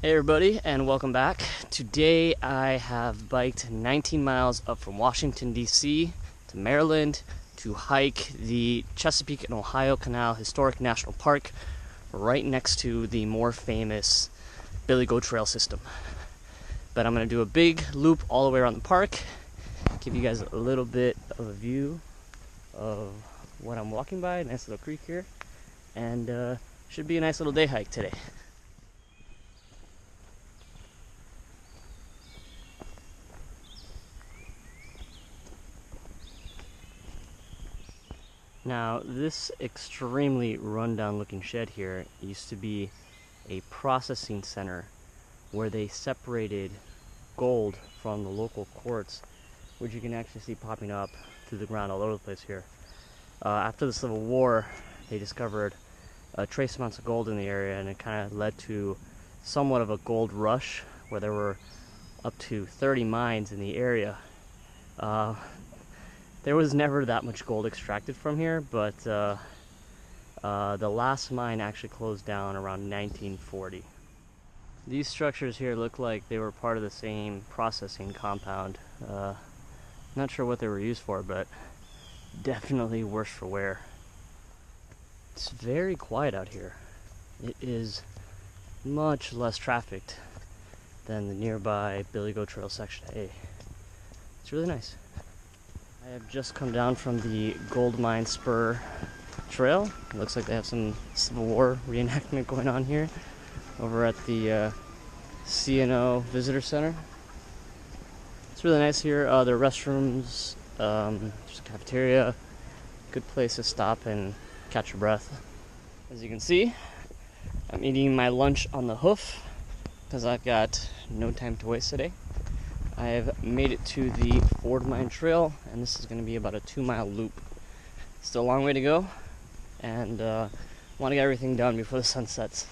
Hey everybody, and welcome back. Today I have biked 19 miles up from Washington DC to Maryland to hike the Chesapeake and Ohio Canal Historic National Park right next to the more famous Billy Goat Trail system. But I'm going to do a big loop all the way around the park, give you guys a little bit of a view of what I'm walking by. Nice little creek here, and should be a nice little day hike today. Now, this extremely rundown looking shed here used to be a processing center where they separated gold from the local quartz, which you can actually see popping up through the ground all over the place here. After the Civil War, they discovered trace amounts of gold in the area, and it kind of led to somewhat of a gold rush where there were up to 30 mines in the area. There was never that much gold extracted from here, but the last mine actually closed down around 1940. These structures here look like they were part of the same processing compound. Not sure what they were used for, but definitely worse for wear. It's very quiet out here. It is much less trafficked than the nearby Billy Goat Trail Section A. It's really nice. I have just come down from the Gold Mine Spur Trail. It looks like they have some Civil War reenactment going on here over at the CNO Visitor Center. It's really nice here. There are restrooms, there's a cafeteria, good place to stop and catch your breath. As you can see, I'm eating my lunch on the hoof because I've got no time to waste today. I have made it to the Ford Mine Trail, and this is going to be about a 2-mile loop. Still a long way to go, and want to get everything done before the sun sets.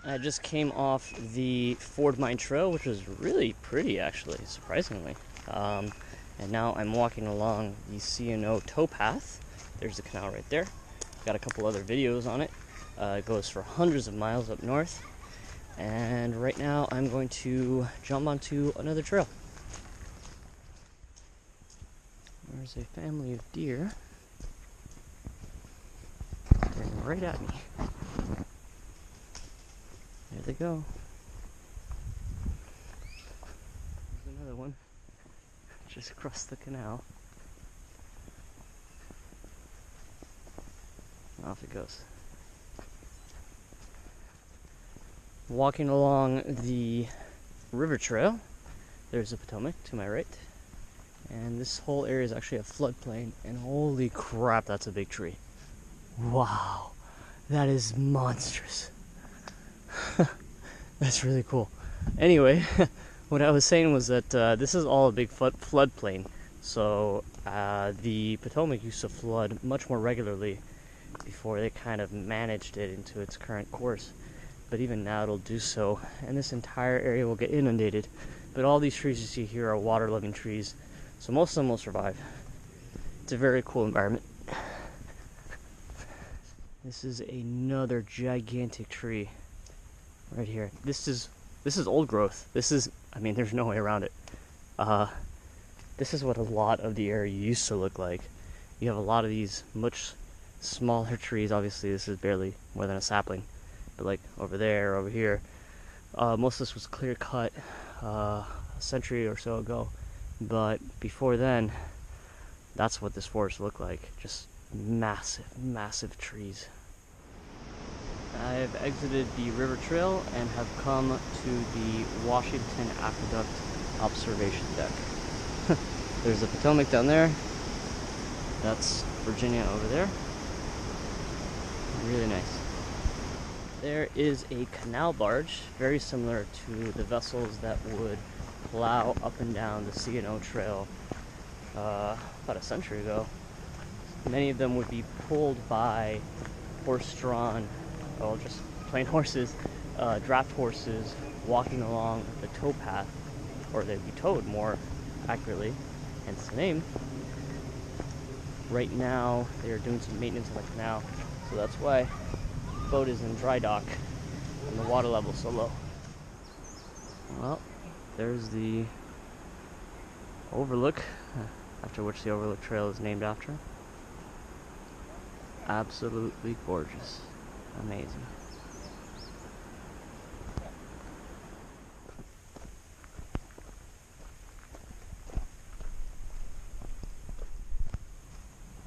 I just came off the Ford Mine Trail, which was really pretty actually, surprisingly. And now I'm walking along the CNO towpath. There's the canal right there. Got a couple other videos on it. It goes for hundreds of miles up north. And right now I'm going to jump onto another trail. There's a family of deer staring right at me. There they go. There's another one just across the canal. Off it goes. Walking along the river trail, there's the Potomac to my right. And this whole area is actually a floodplain, and holy crap, that's a big tree. Wow, that is monstrous. That's really cool. Anyway, what I was saying was that this is all a big floodplain. So the Potomac used to flood much more regularly before they kind of managed it into its current course. But even now it'll do so, and this entire area will get inundated. But all these trees you see here are water-loving trees, so most of them will survive. It's a very cool environment. This is another gigantic tree right here. This is old growth. I mean, there's no way around it. This is what a lot of the area used to look like. You have a lot of these much smaller trees. Obviously, this is barely more than a sapling. But like over there, over here, most of this was clear cut a century or so ago. But before then, that's what this forest looked like. Just massive, massive trees. I've exited the river trail and have come to the Washington Aqueduct observation deck. There's the Potomac down there. That's Virginia over there. Really nice. There is a canal barge, very similar to the vessels that would plow up and down the C&O Trail about a century ago. Many of them would be pulled by horse-drawn, well, just plain horses, draft horses walking along the towpath, or they'd be towed more accurately, hence the name. Right now, they are doing some maintenance on the canal, so that's why the boat is in dry dock and the water level is so low. Well, there's the overlook, after which the Overlook Trail is named after. Absolutely gorgeous. Amazing.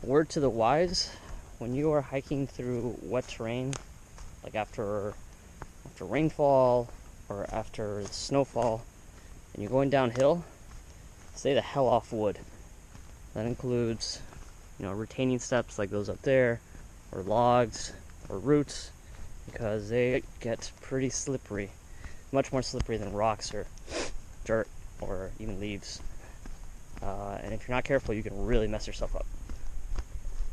Word to the wise, when you are hiking through wet terrain, like after rainfall or after snowfall, and you're going downhill, stay the hell off wood. That includes, retaining steps like those up there, or logs, or roots, because they get pretty slippery. Much more slippery than rocks or dirt or even leaves. And if you're not careful, you can really mess yourself up.